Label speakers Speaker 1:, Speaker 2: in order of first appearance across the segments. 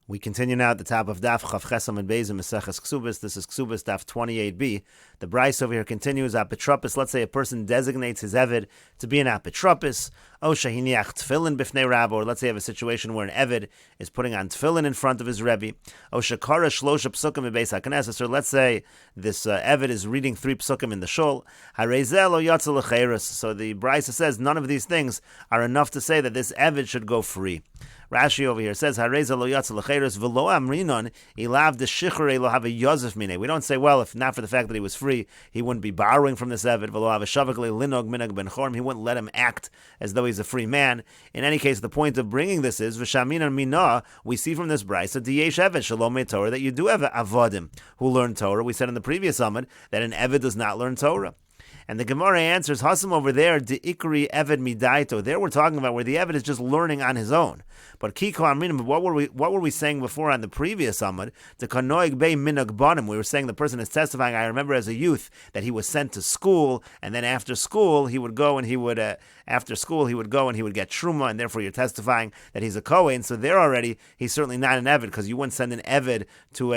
Speaker 1: We continue now at the top of Daf Chav Chesam and Beis in Mesechet Kesuvos. This is Kesuvos Daf 28b. The Bryce over here continues apotropos. Let's say a person designates his Eved to be an apotropos. O shehiniach tefillin b'fnei Rabbo, or let's say you have a situation where an Eved is putting on tefillin in front of his Rebbe. O shekara shlosha psukim b'beis hakneses, or let's say this Eved is reading 3 psukim in the shul. Harezel o yatzel l'cheiros. So the Bryce says none of these things are enough to say that this Eved should go free. Rashi over here says, "Hareza lo yatzel l'cheiros v'lo amrinon ilav d'shichrei lo have a yosef mine." We don't say, well, if not for the fact that he was free, he wouldn't be borrowing from this Eved. V'lo have a shavakli linog minag ben chorm. He wouldn't let him act as though he's a free man. In any case, the point of bringing this is v'shaminan mina. We see from this brayso that diyesh Eved shalom Torah, that you do have avodim who learn Torah. We said in the previous Amud that an Eved does not learn Torah. And the Gemara answers, Hasam over there, de ikri Eved midaito. There we're talking about where the Eved is just learning on his own. But kiko aminim, what were we saying before on the previous Amud? The kanoig bei minag banim. We were saying the person is testifying. I remember as a youth that he was sent to school, and then after school he would go and he would get truma, and therefore you're testifying that he's a kohen. So there already he's certainly not an Eved, because you wouldn't send an Eved to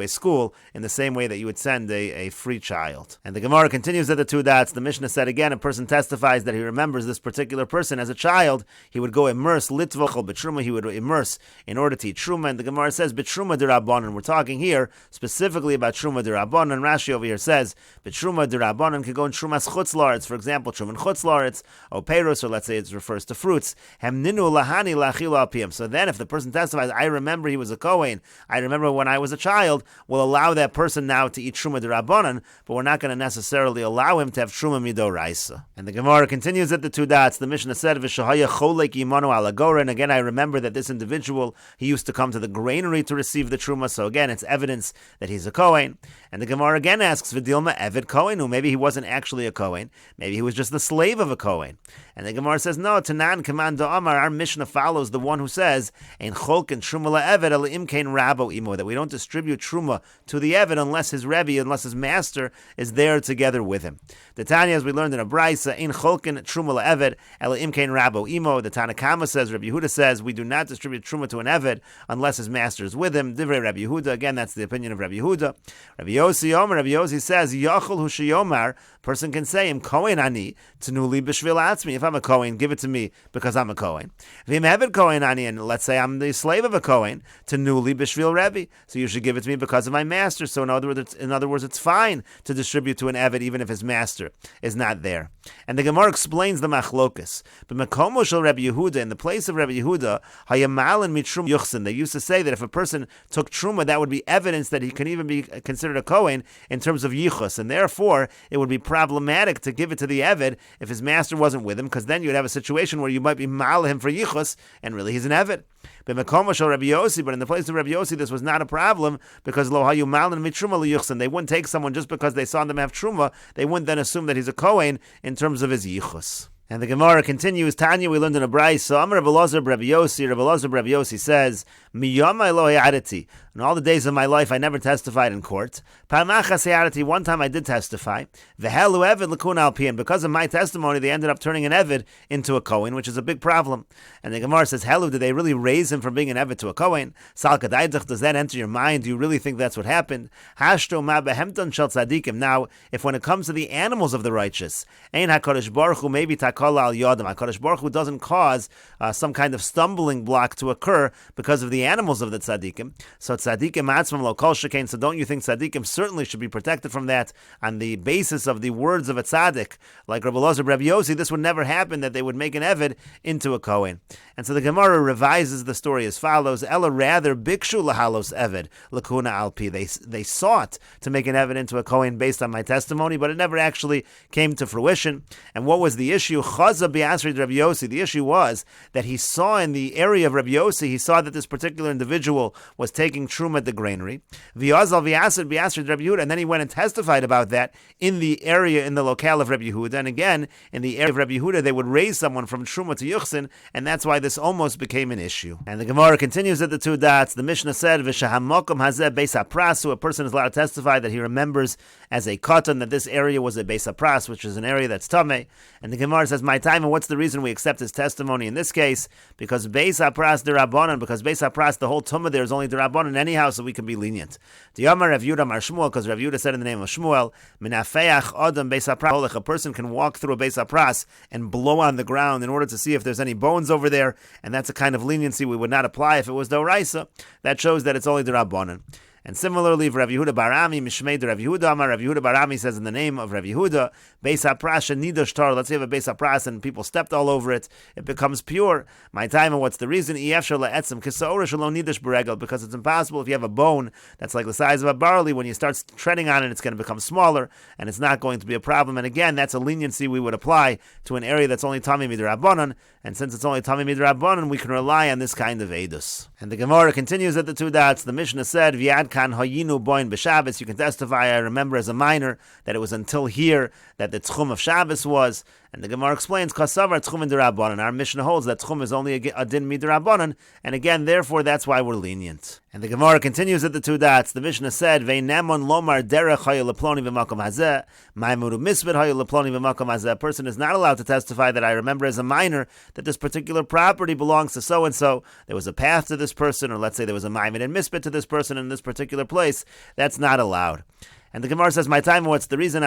Speaker 1: a school in the same way that you would send a free child. And the Gemara continues at the two dots. The Mishnah said again, a person testifies that he remembers this particular person as a child. He would go immerse litvachol betruma. He would immerse in order to eat truma. And the Gemara says betruma derabanan. We're talking here specifically about truma derabanan. Rashi over here says betruma derabanan could go in trumas chutz laretz. For example, truma chutz laretz or peiros, or let's say it refers to fruits. Hemninu lahani lachil alpiyam. So then, if the person testifies, I remember he was a kohen. I remember when I was a child. We'll allow that person now to eat truma derabanan, but we're not going to necessarily allow him to have truma midoraisa. And the Gemara continues at the two dots. The Mishnah said v'shahaya cholek imanu alagora. And again, I remember that this individual, he used to come to the granary to receive the truma. So again, it's evidence that he's a kohen. And the Gemara again asks v'dilma Eved kohenu. Maybe he wasn't actually a kohen. Maybe he was just the slave of a kohen. And the Gemara says, no, Tanan Kaman Amar, our Mishnah follows the one who says, Ein Cholk and Truma LaEved al Imkein Rabo Imo, that we don't distribute Truma to the Eved unless his Rebbe, unless his master is there together with him. The Tanya, as we learned in a Brisa, Ein Cholk and Truma LaEved al Imkein Rabo Imo. The Tanakama says, Rabbi Yehuda says, we do not distribute Truma to an Eved unless his master is with him. Divrei Rabbi Yehuda, again, that's the opinion of Rabbi Yehuda. Rabbi Yossi says, Yachol Hu Sheyomar, person can say, Im Kohen Ani, Tnuli B'Shvil Atzmi. If I'm a Kohen, give it to me because I'm a Kohen. V'im Eved Kohen Ani, and let's say I'm the slave of a Kohen, Tnuli B'Shvil Rebbe. So you should give it to me because of my master. So in other words, it's fine to distribute to an Eved even if his master is not there. And the Gemara explains the machlokas. But Mekomo Shel Rabbi Yehuda, in the place of Rabbi Yehuda, Hayamalin Mitrum Yuchsin. They used to say that if a person took truma, that would be evidence that he can even be considered a Kohen in terms of yichus, and therefore it would be problematic to give it to the Eved if his master wasn't with him, because then you'd have a situation where you might be mal him for yichus, and really he's an Eved. But in the place of Rabbi Yossi, this was not a problem, because lo hayu malin mitruma liyuchsin. They wouldn't take someone just because they saw them have truma. They wouldn't then assume that he's a Kohen in terms of his yichus. And the Gemara continues, Tanya, we learned in a Bryce, so Amar Rabbi Elazar Rabbi Yossi says, Miyama Elohi Adati. In all the days of my life, I never testified in court. One time I did testify. V'helu Eved l'kun al piyam. Because of my testimony, they ended up turning an Eved into a Kohen, which is a big problem. And the Gemara says, Helu, did they really raise him from being an Eved to a Kohen? Sal kadaydach, does that enter your mind? Do you really think that's what happened? Hashto ma behemton shel tzadikim. Now, if when it comes to the animals of the righteous, Ein HaKadosh Baruch Hu maybe takala al yodam. HaKadosh Baruch Hu doesn't cause some kind of stumbling block to occur because of the animals of the tzadikim. So tzadikim atzmam lo kol shekain. So don't you think tzadikim certainly should be protected from that on the basis of the words of a tzaddik like Rabbi Elazar Rabbi Yossi? This would never happen, that they would make an Eved into a Kohen. And so the Gemara revises the story as follows: Ella rather bikshu lahalos Eved lakuna alpi. They sought to make an Eved into a Kohen based on my testimony, but it never actually came to fruition. And what was the issue? Chaza bi'asri Rabbi Yossi. The issue was that he saw in the area of Rabbi Yossi, he saw that this particular individual was taking truma at the granary. V'yazal v'yasir bi'asri Rabbi Yehuda, and then he went and testified about that in the area, in the locale of Rabbi Yehuda. And again, in the area of Rabbi Yehuda, they would raise someone from truma to yuchsin, and that's why this almost became an issue. And the Gemara continues at the two dots. The Mishnah said, "V'shahamokum hazeh beis haprasu." A person is allowed to testify that he remembers as a katan that this area was a beis hapras, which is an area that's tameh. And the Gemara says, says, my time, and what's the reason we accept his testimony in this case? Because Beis HaPras D'Rabbanan, because Beis HaPras, the whole Tumah there is only D'Rabbanan anyhow, so we can be lenient. D'Yamar Rav Yehuda Mar Shmuel, because Rav Yehuda said in the name of Shmuel, Menafeach Adam Beis HaPras, a person can walk through a Beis HaPras and blow on the ground in order to see if there's any bones over there, and that's a kind of leniency we would not apply if it was D'Oraisa. That shows that it's only D'Rabbanan. And similarly, Rav Yehuda Barami, Mishmei de Rav Yehuda Amar, Rav Yehuda Barami says in the name of Rav Yehuda, Beis HaPras Nidash Tar, let's say you have a Beis HaPras and people stepped all over it, it becomes pure. My time, and what's the reason? Because it's impossible if you have a bone that's like the size of a barley, when you start treading on it, it's going to become smaller, and it's not going to be a problem. And again, that's a leniency we would apply to an area that's only Tamei Midrabbanan, and since it's only Tamei Midrabbanan, we can rely on this kind of Eidus. And the Gemara continues at the two dots. The Mishnah said, V'yad kan hayinu boin b'Shabbos. You can testify, I remember as a minor that it was until here that the Tchum of Shabbos was. And the Gemara explains, Kasavar Tchum in D'Rabbanan. Our Mishnah holds that Tchum is only a din midrabbanan, and again, therefore, that's why we're lenient. And the Gemara continues at the two dots. The Mishnah said, Veinemon lomar derech hayu leploni v'makom hazeh, ma'imuru misbet hayu leploni v'makom hazeh. A person is not allowed to testify that I remember as a minor that this particular property belongs to so-and-so. There was a path to this person, or let's say there was a ma'imid and misbet to this person in this particular place. That's not allowed. And the Gemara says, my time, what's the reason?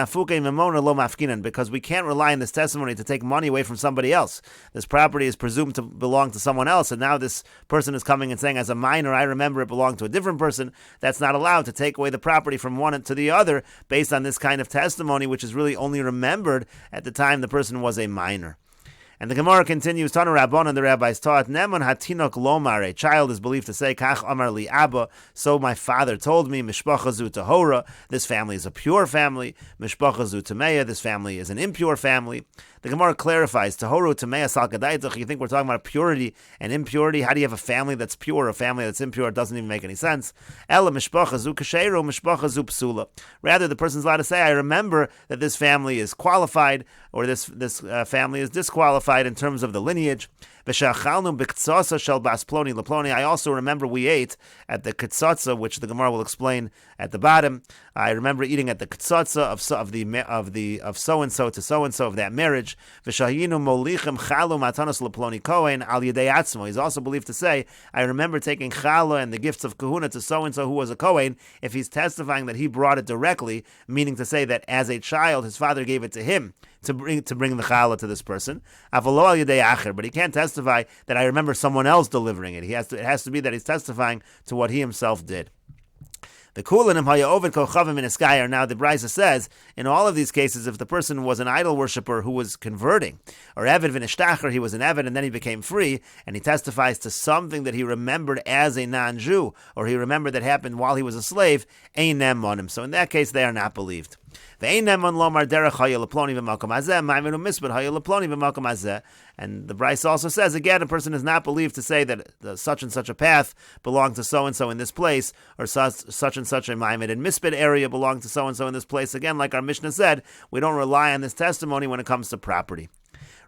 Speaker 1: Because we can't rely on this testimony to take money away from somebody else. This property is presumed to belong to someone else, and now this person is coming and saying, as a minor, I remember it belonged to a different person. That's not allowed to take away the property from one to the other based on this kind of testimony, which is really only remembered at the time the person was a minor. And the Gemara continues, Tana Rabbanan, the rabbis taught, Nemon hatinok lomar, a child is believed to say, Kach amar li abba, so my father told me, Mishpacha zu tahora, this family is a pure family, Mishpacha zu tameya, this family is an impure family. The Gemara clarifies, Tahoru tameya sal kadaitach, you think we're talking about purity and impurity? How do you have a family that's pure, a family that's impure? It doesn't even make any sense. Ela Mishpacha zu kasheru, Mishpacha zu psula. Rather, the person's allowed to say, I remember that this family is qualified, or this family is disqualified in terms of the lineage. I also remember we ate at the Ketzotza, which the Gemara will explain at the bottom. I remember eating at the Ketzotza of so and so to so and so of that marriage. He's also believed to say, I remember taking challah and the gifts of kahuna to so and so who was a kohen, if he's testifying that he brought it directly, meaning to say that as a child his father gave it to him to bring the challah to this person. But he can't testify that I remember someone else delivering it. It has to be that he's testifying to what he himself did. The Kulanim Hayaovid Kochavim in Eskayar. Now the Brisa says, in all of these cases, if the person was an idol worshiper who was converting, or Eved V'Nishtacher, he was an Eved and then he became free, and he testifies to something that he remembered as a non-Jew, or he remembered that happened while he was a slave, Einem on him. So in that case, they are not believed. And the Bryce also says, again, a person is not believed to say that such and such a path belonged to so-and-so in this place, or such and such a Maimed and Mispid area belonged to so-and-so in this place. Again, like our Mishnah said, we don't rely on this testimony when it comes to property.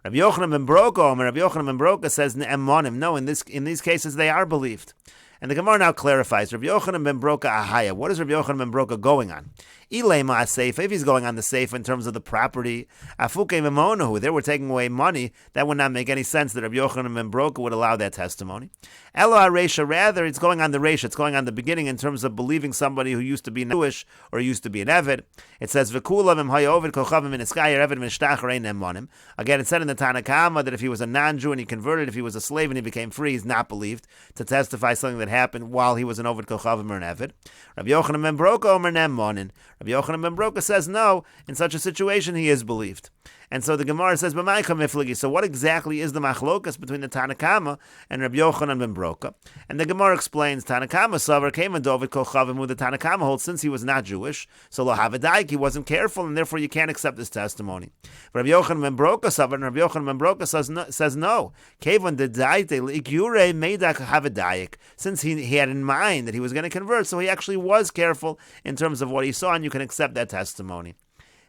Speaker 1: Rabbi Yochanan ben Broka says, no, in these cases they are believed. And the Gemara now clarifies, Rabbi Yochanan ben Broka Ahaya. What is Rabbi Yochanan ben Broka going on? Ilema Seifa, if he's going on the Seifa in terms of the property, Afuke Memonahu, they were taking away money, that would not make any sense that Rabbi Yochanan ben Broka would allow that testimony. Elo HaReisha, rather, it's going on the Reisha, it's going on the beginning in terms of believing somebody who used to be Jewish or used to be an Eved. It says, V'kulavim hayovid kochavim in Eskayar Eved v'nishtachar ein emonim. Again, it said in the Tanakama that if he was a non-Jew and he converted, if he was a slave and he became free, he's not believed to testify something that happened while he was an Ovid kochavim or an Eved. Rabbi Yochanan ben Broka omer nemonin. Rabbi Yochanan ben Broka says no, in such a situation he is believed. And so the Gemara says, so what exactly is the machlokas between the Tanakama and Rabbi Yochanan ben Broka? And the Gemara explains, Tanakama Savar came in Dovid Kochavim, who the Tanakama holds, since he was not Jewish, so lo havadaik, he wasn't careful, and therefore you can't accept his testimony. But Rabbi Yochanan ben Broka Savar, and Rabbi Yochanan ben Broka says no. Kevon dedaite likyure meidak havadaik, since he had in mind that he was going to convert, so he actually was careful in terms of what he saw, and you can accept that testimony.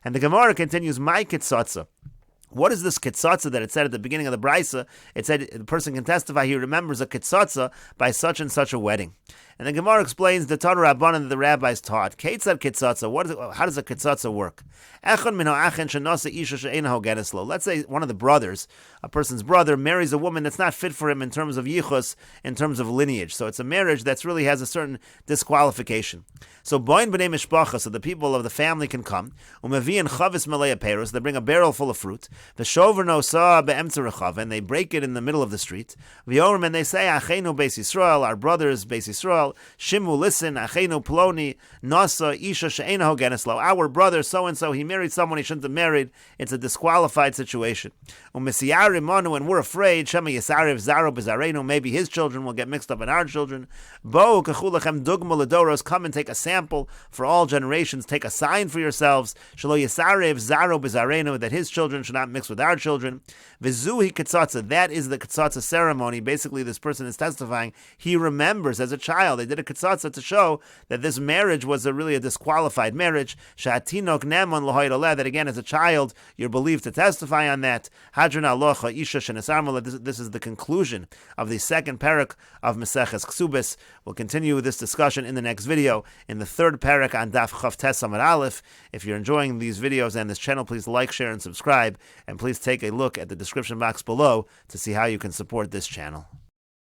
Speaker 1: And the Gemara continues, my kitzotza. What is this kitzatza that it said at the beginning of the brisa? It said the person can testify he remembers a kitzatza by such and such a wedding. And the Gemara explains the Torah Rabbanan that the rabbis taught. Ketzad kitzatza. How does a kitzatza work? Let's say one of the brothers, a person's brother, marries a woman that's not fit for him in terms of yichus, in terms of lineage. So it's a marriage that really has a certain disqualification. So boin b'nei mishpacha, so the people of the family can come. Umevian chavis malei peros, they bring a barrel full of fruit. V'shover no sa be'emtzer rechav, and they break it in the middle of the street. V'yorim, and they say, Achenu beis Yisrael, our brothers beis Yisrael. Shimu, listen, Achenu ploni nasa isha she'ena hogeneslo. Our brother so and so, he married someone he shouldn't have married. It's a disqualified situation. Umesiyarim manu, and we're afraid. Shema yisarev zaro bezarenu. Maybe his children will get mixed up in our children. Bo kachulachem dugma ledoros. Come and take a sample for all generations. Take a sign for yourselves. Shelo yisarev zaro bezarenu, that his children should not mix with our children. Vizuhi kitzatza. That is the kitzatza ceremony. Basically, this person is testifying he remembers as a child. They did a kitzatza to show that this marriage was really a disqualified marriage. Sha'atinok nemon l'hoyd oleh, that again, as a child, you're believed to testify on that. Hadron alocha isha shenesarmala. This is the conclusion of the second parak of Mesechet Kesubos. We'll continue this discussion in the next video, in the third parak on Daf Chav Tes Amud Aleph. If you're enjoying these videos and this channel, please like, share, and subscribe. And please take a look at the description box below to see how you can support this channel.